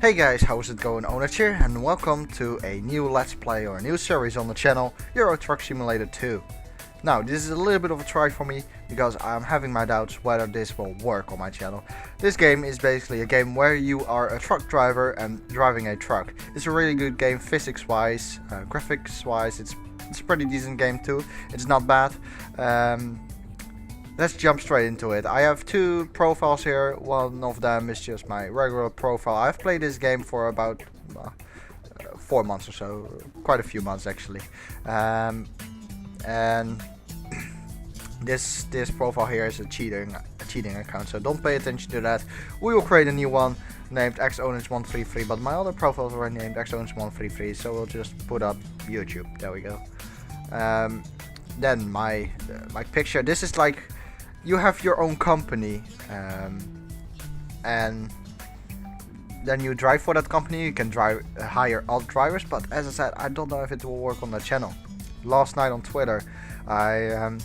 Hey guys, how's it going? Onach here, and welcome to a new Let's Play or a new series on the channel, Euro Truck Simulator 2. Now, this is a little bit of a try for me, because I'm having my doubts whether this will work on my channel. This game is basically a game where you are a truck driver and driving a truck. It's a really good game physics-wise, graphics-wise, it's a pretty decent game too. It's not bad. Let's jump straight into it. I have two profiles here. One of them is just my regular profile. I've played this game for about 4 months or so. Quite a few months actually. And this profile here is a cheating account, so don't pay attention to that. We will create a new one named xownage133, but my other profile is already named xownage133, so we'll just put up YouTube. There we go. Then my picture. This is like, you have your own company, and then you drive for that company. You can hire other drivers, but as I said, I don't know if it will work on the channel. Last night on Twitter, I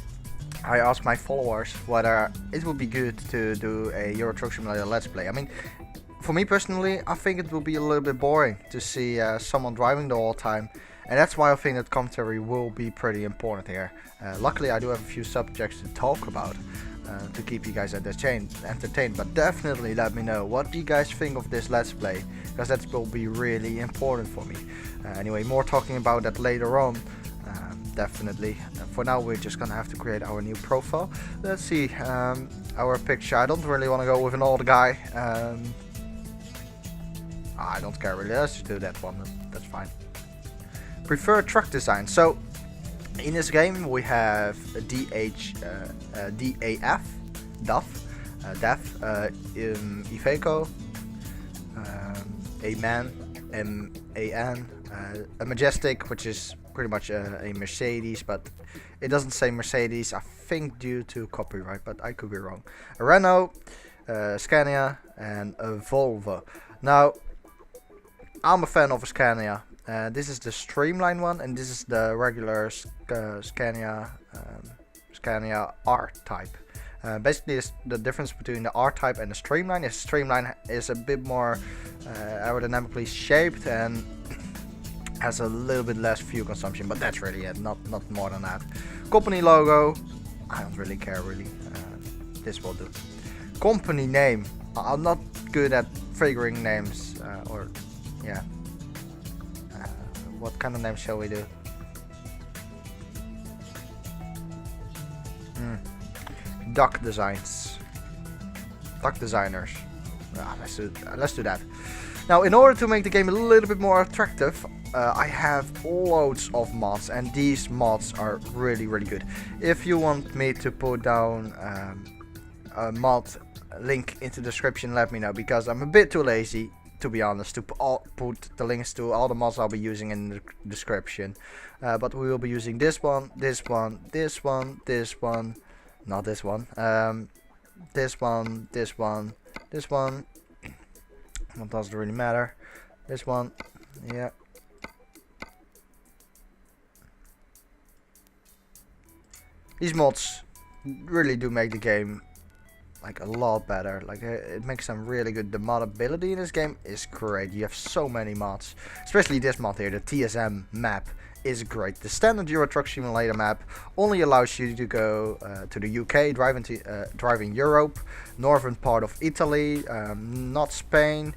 asked my followers whether it would be good to do a Euro Truck Simulator Let's Play. I mean, for me personally, I think it will be a little bit boring to see someone driving the whole time. And that's why I think that commentary will be pretty important here. Luckily, I do have a few subjects to talk about to keep you guys entertained. But definitely let me know, what do you guys think of this Let's Play? Because that will be really important for me. Anyway, more talking about that later on. Definitely. For now, we're just gonna have to create our new profile. Let's see, our picture. I don't really want to go with an old guy. I don't care really. Let's just do that one. That's fine. Preferred truck design. So in this game we have DAF, Iveco, a man, MAN, a Majestic, which is pretty much a Mercedes, but it doesn't say Mercedes, I think due to copyright, but I could be wrong. A Renault, Scania, and a Volvo. Now, I'm a fan of a Scania. This is the streamline one, and this is the regular Scania R-Type. Basically, the difference between the R-Type and the streamline is a bit more aerodynamically shaped and has a little bit less fuel consumption, but that's really it, not more than that. Company logo, I don't really care really. This will do. Company name, I'm not good at figuring names, what kind of name shall we do? Duck designs. Duck designers. Let's do that. Now, in order to make the game a little bit more attractive, I have loads of mods, and these mods are really good. If you want me to put down a mod link into the description, let me know, because I'm a bit too lazy, to be honest, to put the links to all the mods I'll be using in the description. But we will be using this one, this one, this one, this one, not this one, this one, this one, this one. What doesn't really matter. This one, yeah. These mods really do make the game like a lot better. Like it makes them really good. The modability in this game is great. You have so many mods, especially this mod here. The TSM map is great. The standard Euro Truck Simulator map only allows you to go to the UK, driving Europe, northern part of Italy, not Spain,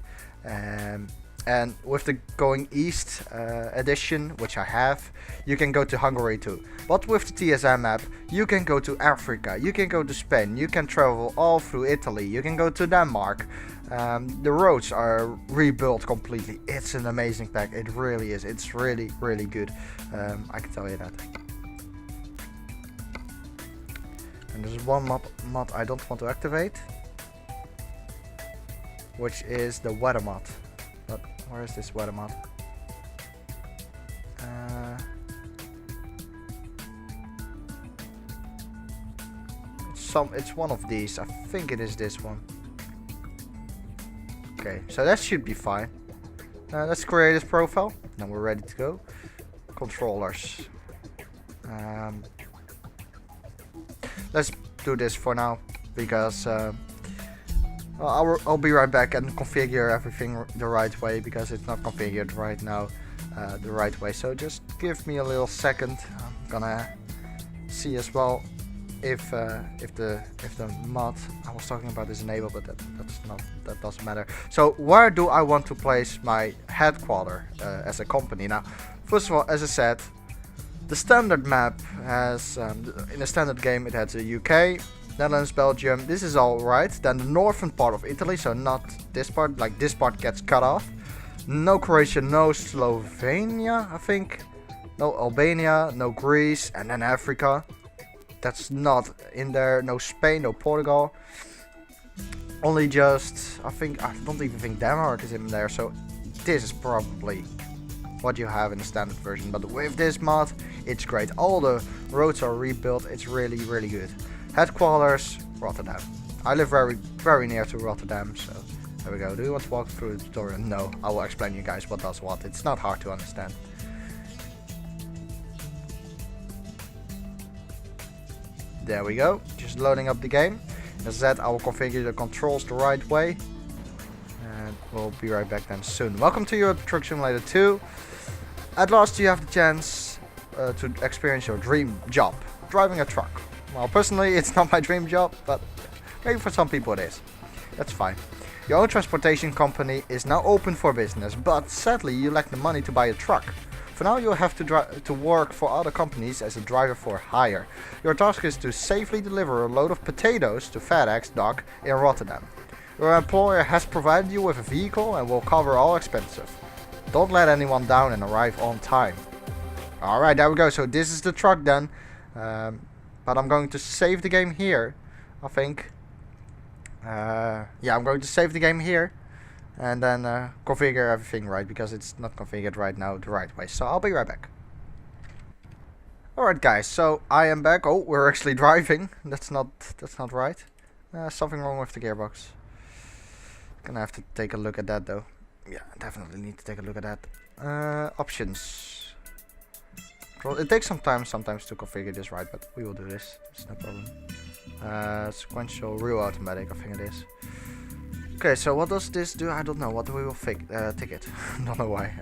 and with the going east edition, which I have, you can go to Hungary too. But with the TSM map, you can go to Africa, you can go to Spain, you can travel all through Italy, you can go to Denmark. The roads are rebuilt completely. It's an amazing pack, it really is. It's really good, I can tell you that. And there's one mod I don't want to activate, which is the weather mod. But where is this weather mod? It's one of these. I think it is this one. Okay, so that should be fine. Let's create this profile. Now we're ready to go. Controllers. Let's do this for now, because I'll be right back and configure everything the right way, because it's not configured right now the right way. So just give me a little second. I'm gonna see as well if the mod I was talking about is enabled, but that doesn't matter. So where do I want to place my headquarters as a company? Now, first of all, as I said, the standard map has in a standard game it has the UK, Netherlands, Belgium. This is all right. Then the northern part of Italy, so not this part. Like this part gets cut off. No Croatia, no Slovenia, I think. No Albania, no Greece, and then Africa. That's not in there. No Spain, no Portugal. Only just, I don't even think Denmark is in there. So this is probably what you have in the standard version. But with this mod, it's great. All the roads are rebuilt. It's really, really good. Headquarters, Rotterdam. I live very, very near to Rotterdam, so there we go. Do you want to walk through the tutorial? No, I will explain you guys what does what. It's not hard to understand. There we go, just loading up the game. As I said, I will configure the controls the right way. And we'll be right back then soon. Welcome to Euro Truck Simulator 2. At last you have the chance to experience your dream job, driving a truck. Well, personally, it's not my dream job, but maybe for some people it is. That's fine. Your own transportation company is now open for business, but sadly you lack the money to buy a truck. For now you'll have to work for other companies as a driver for hire. Your task is to safely deliver a load of potatoes to FedEx dock in Rotterdam. Your employer has provided you with a vehicle and will cover all expenses. Don't let anyone down and arrive on time. Alright, there we go. So this is the truck then. But I'm going to save the game here, I think. Yeah, I'm going to save the game here. And then configure everything right, because it's not configured right now the right way. So I'll be right back. Alright guys, so I am back. Oh, we're actually driving. That's not right. Something wrong with the gearbox. Gonna have to take a look at that though. Yeah, definitely need to take a look at that. Options. It takes some time sometimes to configure this right, but we will do this. It's no problem. Sequential real automatic, I think it is. Okay, so what does this do? I don't know. What do we will tick it? Don't know why.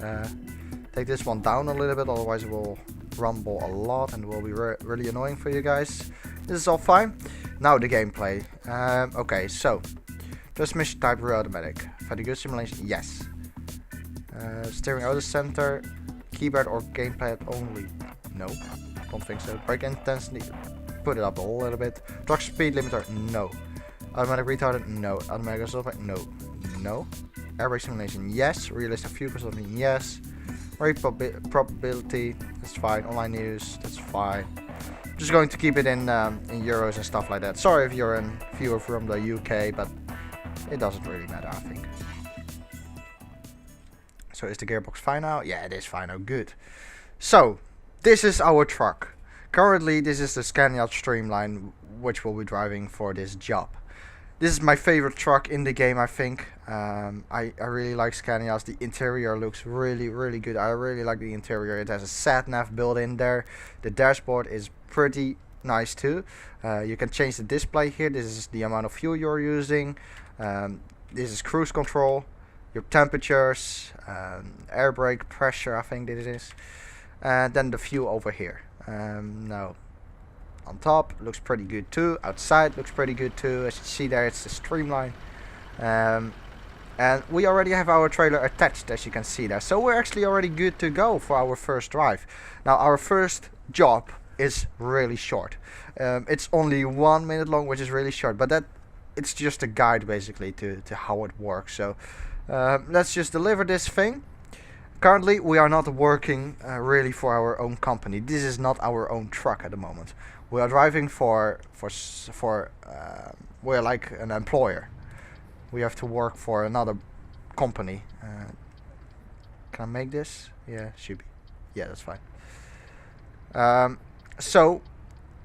Take this one down a little bit, otherwise it will rumble a lot and will be really annoying for you guys. This is all fine. Now the gameplay. Okay, so transmission type real automatic. Fatigue simulation, yes. Steering out of center. Keyboard or gamepad only? No, don't think so. Brake intensity, put it up a little bit. Truck speed limiter? No. Automatic retarder? No. Automatic exhaust? No. No. Airbag simulation? Yes. Realistic fuel consumption? Yes. Rate probability? That's fine. Online news? That's fine. Just going to keep it in euros and stuff like that. Sorry if you're a viewer from the UK, but it doesn't really matter, I think. So is the gearbox fine now? Yeah, it is fine now. Good. So, this is our truck. Currently, this is the Scania Streamline, which we'll be driving for this job. This is my favorite truck in the game, I think. I really like Scanias. The interior looks really, really good. I really like the interior. It has a sat-nav built in there. The dashboard is pretty nice too. You can change the display here. This is the amount of fuel you're using. This is cruise control. Your temperatures, air brake pressure, I think this is, and then the fuel over here. Now, on top looks pretty good too. Outside looks pretty good too. As you see there, it's the Streamline, and we already have our trailer attached, as you can see there. So we're actually already good to go for our first drive. Now, our first job is really short. It's only 1 minute long, which is really short, but it's just a guide basically to how it works. So. Let's just deliver this thing. Currently we are not working really for our own company. This is not our own truck at the moment. We are driving we're like an employer. We have to work for another company. Can I make this? Yeah, should be. Yeah, that's fine. So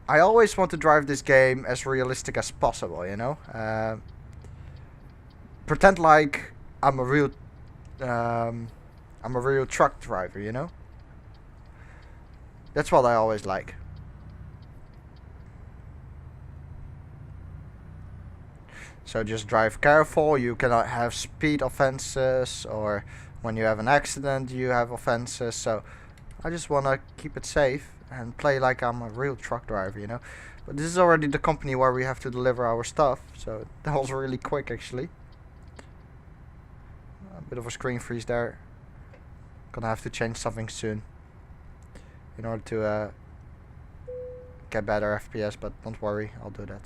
I always want to drive this game as realistic as possible, you know. Pretend like I'm a real truck driver, you know? That's what I always like. So just drive careful. You cannot have speed offenses, or when you have an accident you have offenses. So I just want to keep it safe and play like I'm a real truck driver, you know. But this is already the company where we have to deliver our stuff, so that was really quick actually. A bit of a screen freeze there. Gonna have to change something soon in order to get better FPS, but don't worry, I'll do that.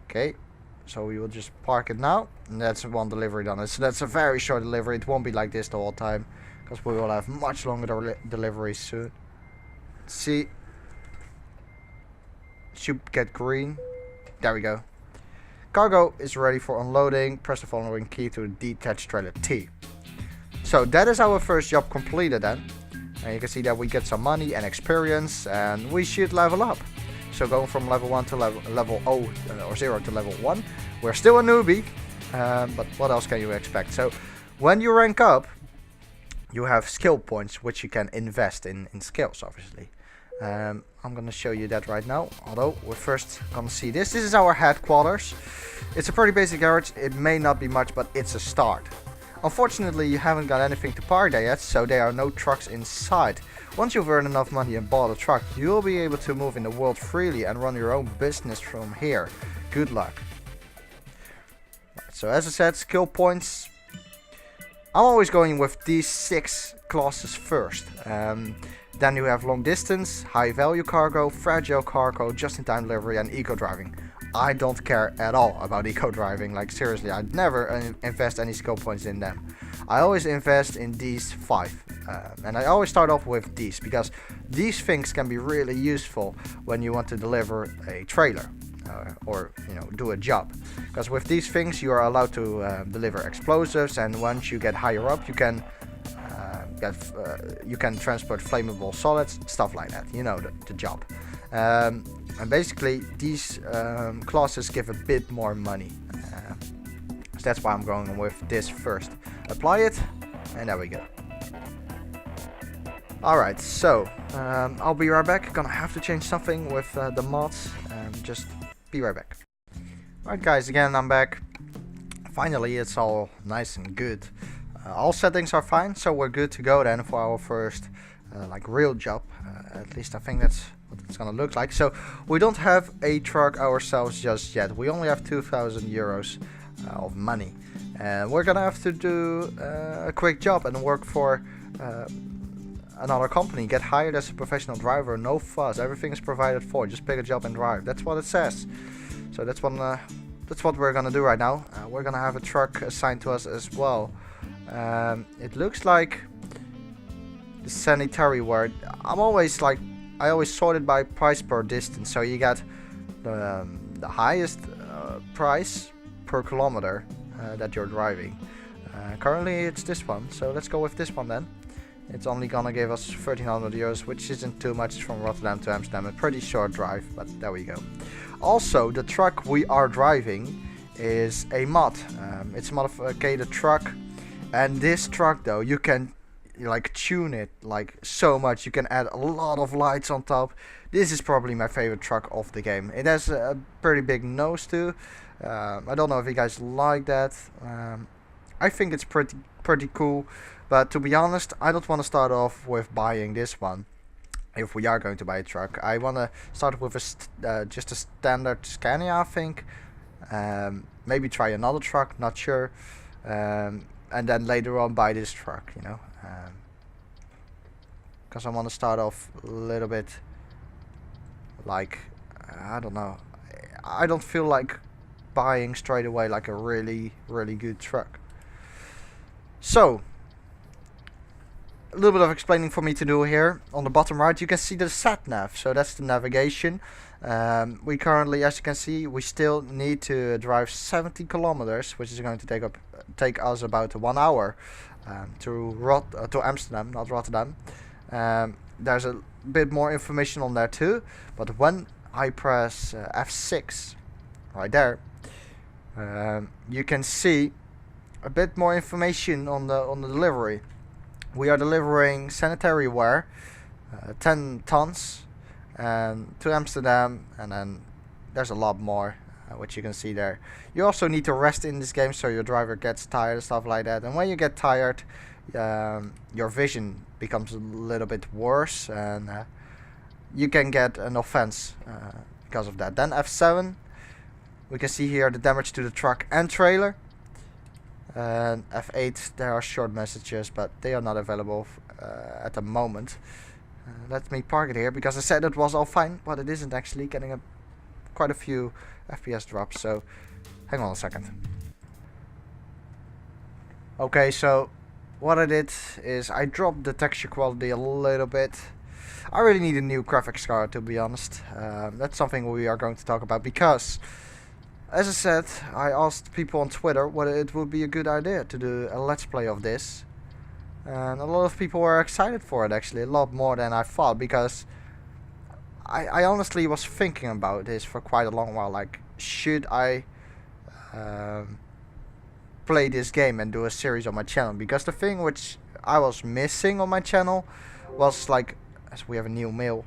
Okay, so we will just park it now, and that's one delivery done. So that's a very short delivery. It won't be like this the whole time, because we will have much longer deliveries soon. Let's see, should get green. There we go. Cargo is ready for unloading. Press the following key to detach trailer T. So that is our first job completed then. And you can see that we get some money and experience, and we should level up. So going from level 1 to level 0 to level 1. We're still a newbie, but what else can you expect? So when you rank up, you have skill points which you can invest in skills, obviously. I'm gonna show you that right now, although we're first gonna see this. This is our headquarters. It's a pretty basic garage. It may not be much, but it's a start. Unfortunately, you haven't got anything to park there yet, so there are no trucks inside. Once you've earned enough money and bought a truck, you'll be able to move in the world freely and run your own business from here. Good luck. Right, so as I said, skill points. I'm always going with these 6 classes first. Then you have long distance, high value cargo, fragile cargo, just-in-time delivery and eco-driving. I don't care at all about eco-driving, like seriously, I'd never invest any skill points in them. I always invest in these 5, and I always start off with these, because these things can be really useful when you want to deliver a trailer, or you know, do a job. Because with these things you are allowed to deliver explosives, and once you get higher up you can transport flammable solids, stuff like that, you know, the job. And basically these classes give a bit more money, so that's why I'm going with this first. Apply it, and there we go. Alright, so I'll be right back. Gonna have to change something with the mods, just be right back. Alright guys, again I'm back. Finally it's all nice and good. All settings are fine, so we're good to go then for our first like real job. At least I think that's what it's gonna look like. So we don't have a truck ourselves just yet. We only have 2,000 euros of money, and we're gonna have to do a quick job and work for another company. Get hired as a professional driver, no fuss, everything is provided for. Just pick a job and drive. That's what it says. So that's what we're gonna do right now. We're gonna have a truck assigned to us as well. It looks like the sanitary word. I always sort it by price per distance, so you got the highest price per kilometer that you're driving. Currently it's this one, so let's go with this one then. It's only gonna give us 1,300 euros, which isn't too much from Rotterdam to Amsterdam. A pretty short drive, but there we go. Also, the truck we are driving is a mod. It's a modified truck. And this truck though, you can like tune it like so much. You can add a lot of lights on top. This is probably my favorite truck of the game. It has a pretty big nose too. I don't know if you guys like that. I think it's pretty cool. But to be honest, I don't want to start off with buying this one. If we are going to buy a truck, I want to start with just a standard Scania, I think. Maybe try another truck, not sure. And then later on buy this truck, you know, because I want to start off a little bit like, I don't know, I don't feel like buying straight away like a really good truck. So a little bit of explaining for me to do here. On the bottom right you can see the sat nav, so that's the navigation. We currently, as you can see, we still need to drive 70 kilometers, which is going to take us about 1 hour to Amsterdam, not Rotterdam. There's a bit more information on there too, but when I press F6 right there, you can see a bit more information on the delivery. We are delivering sanitary ware, 10 tons, to Amsterdam, and then there's a lot more, which you can see there. You also need to rest in this game, so your driver gets tired and stuff like that. And when you get tired, your vision becomes a little bit worse, and you can get an offense because of that. Then F7, we can see here the damage to the truck and trailer. And F8, there are short messages, but they are not available at the moment. Let me park it here, because I said it was all fine, but it isn't actually. Getting quite a few FPS drops, so hang on a second. Okay, so what I did is I dropped the texture quality a little bit. I really need a new graphics card, to be honest. That's something we are going to talk about, because as I said, I asked people on Twitter whether it would be a good idea to do a let's play of this. And a lot of people were excited for it, actually, a lot more than I thought, because I honestly was thinking about this for quite a long while. Like, should I play this game and do a series on my channel? Because the thing which I was missing on my channel was, like, as we have a new mail,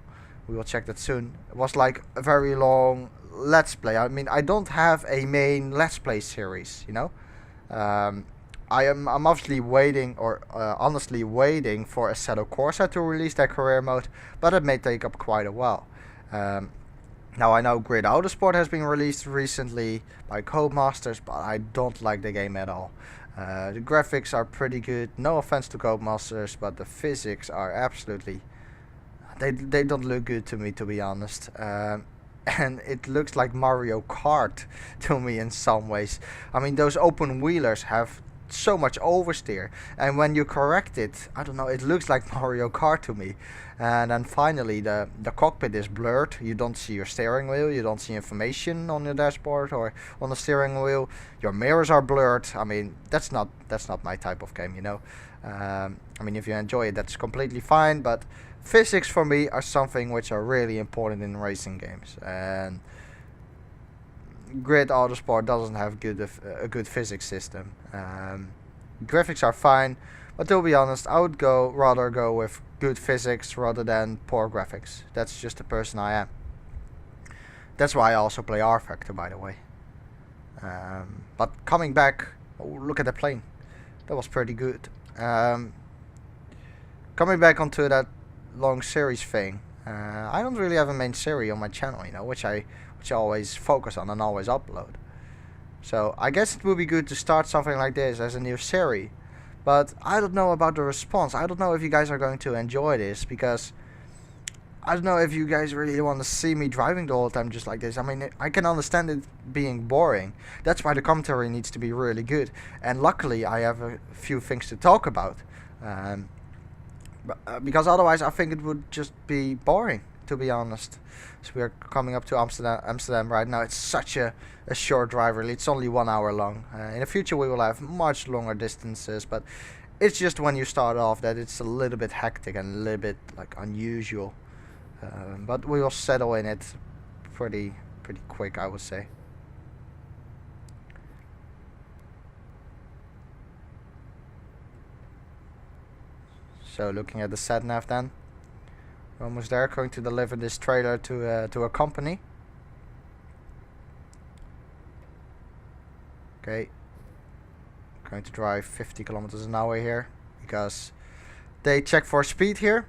we will check that soon, it was like a very long let's play. I mean, I don't have a main let's play series, you know. I'm obviously waiting, or honestly waiting for Assetto Corsa to release their career mode, but it may take up quite a while. Now I know Grid Autosport has been released recently by Codemasters, but I don't like the game at all. The graphics are pretty good, no offense to Codemasters, but the physics are absolutely... They don't look good to me, to be honest. And it looks like Mario Kart to me in some ways. I mean, those open wheelers have so much oversteer, and when you correct it, I don't know, it looks like Mario Kart to me. And then finally the cockpit is blurred. You don't see your steering wheel, you don't see information on your dashboard or on the steering wheel. Your mirrors are blurred. I mean, that's not my type of game, you know. I mean, if you enjoy it, that's completely fine, but physics for me are something which are really important in racing games, and Grid Autosport doesn't have a good physics system. Graphics are fine, but to be honest, I would rather go with good physics rather than poor graphics. That's just the person I am. That's why I also play R Factor, by the way. But coming back, oh, look at the plane. That was pretty good. Coming back onto that long series thing, I don't really have a main series on my channel, you know, which I always focus on and always upload. So I guess it would be good to start something like this as a new series, but I don't know about the response. I don't know if you guys are going to enjoy this, because I don't know if you guys really want to see me driving the whole time just like this. I mean, I can understand it being boring. That's why the commentary needs to be really good, and luckily I have a few things to talk about, because otherwise I think it would just be boring, to be honest. So we are coming up to Amsterdam right now. It's such a short drive, really. It's only 1 hour long. In the future we will have much longer distances, but it's just when you start off that it's a little bit hectic and a little bit like unusual. But we will settle in it pretty quick, I would say. So looking at the sat nav then. We're almost there, going to deliver this trailer to a company. Okay. Going to drive 50 kilometers an hour here, because they check for speed here.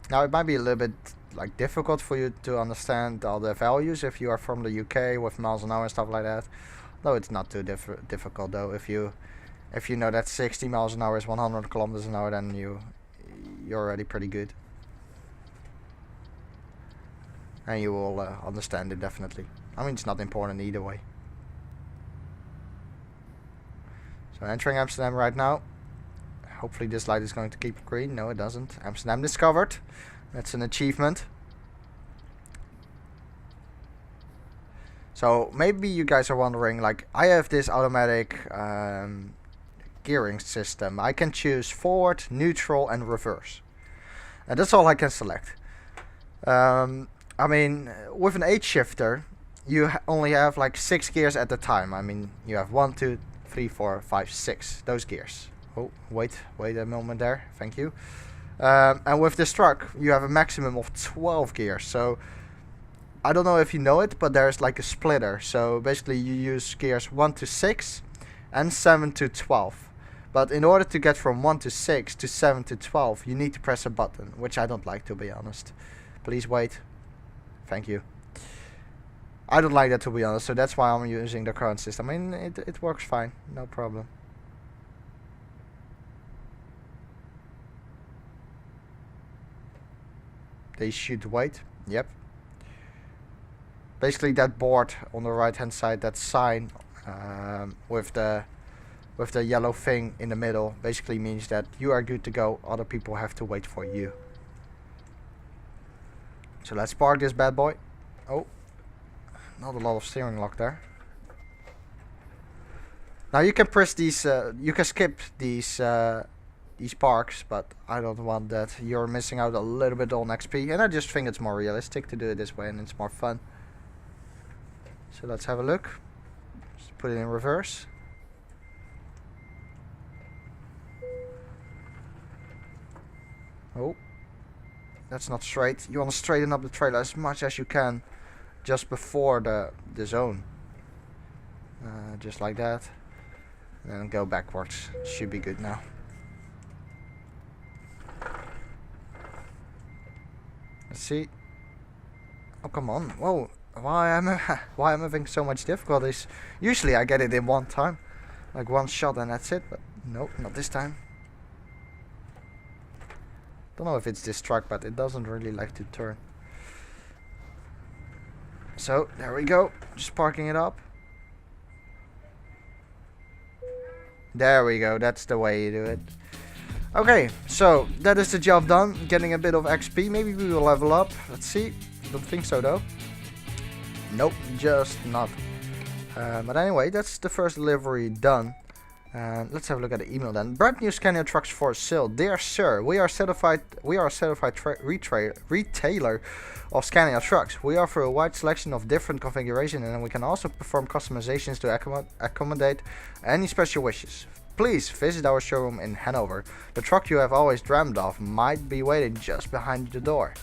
Now it might be a little bit like difficult for you to understand all the values if you are from the UK with miles an hour and stuff like that. Though it's not too difficult though. If you know that 60 miles an hour is 100 kilometers an hour, then you're already pretty good. And you will understand it definitely. I mean, it's not important either way. So entering Amsterdam right now. Hopefully this light is going to keep green. No, it doesn't. Amsterdam discovered. That's an achievement. So maybe you guys are wondering, like, I have this automatic gearing system. I can choose forward, neutral and reverse, and that's all I can select. I mean, with an 8 shifter you only have like 6 gears at a time. I mean, you have 1, 2, 3, 4, 5, 6, those gears. Oh, wait a moment there, thank you. And with this truck, you have a maximum of 12 gears. So I don't know if you know it, but there's like a splitter. So basically you use gears 1 to 6 and 7 to 12. But in order to get from 1 to 6 to 7 to 12, you need to press a button, which I don't like, to be honest. Please wait. Thank you. I don't like that, to be honest, so that's why I'm using the current system. I mean, it works fine, no problem. They should wait. Yep. Basically, that board on the right hand side, that sign with the yellow thing in the middle, basically means that you are good to go. Other people have to wait for you. So let's park this bad boy. Oh, not a lot of steering lock there. Now you can press these. You can skip these parks, but I don't want that. You're missing out a little bit on XP, and I just think it's more realistic to do it this way, and it's more fun. So let's have a look. Just put it in reverse. Oh, that's not straight. You want to straighten up the trailer as much as you can just before the zone. Just like that. And then go backwards. Should be good now. Let's see. Oh, come on. Whoa. Why am I having so much difficulties? Usually I get it in one time. Like one shot and that's it. But nope, not this time. Don't know if it's this truck, but it doesn't really like to turn. So, there we go. Just parking it up. There we go. That's the way you do it. Okay, so that is the job done. Getting a bit of XP. Maybe we will level up. Let's see. Don't think so though. Nope, just not. But anyway, that's the first delivery done. Let's have a look at the email then. Brand new Scania trucks for sale. Dear sir, we are a certified retailer of Scania trucks. We offer a wide selection of different configurations, and we can also perform customizations to accommodate any special wishes. Please visit our showroom in Hanover. The truck you have always dreamed of might be waiting just behind the door.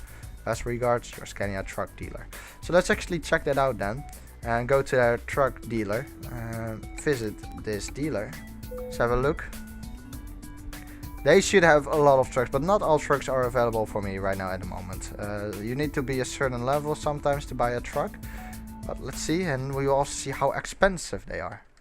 Best regards, your Scania truck dealer. So let's actually check that out then, and go to their truck dealer and visit this dealer. Let's have a look. They should have a lot of trucks, but not all trucks are available for me right now at the moment. You need to be a certain level sometimes to buy a truck. But let's see, and we will also see how expensive they are.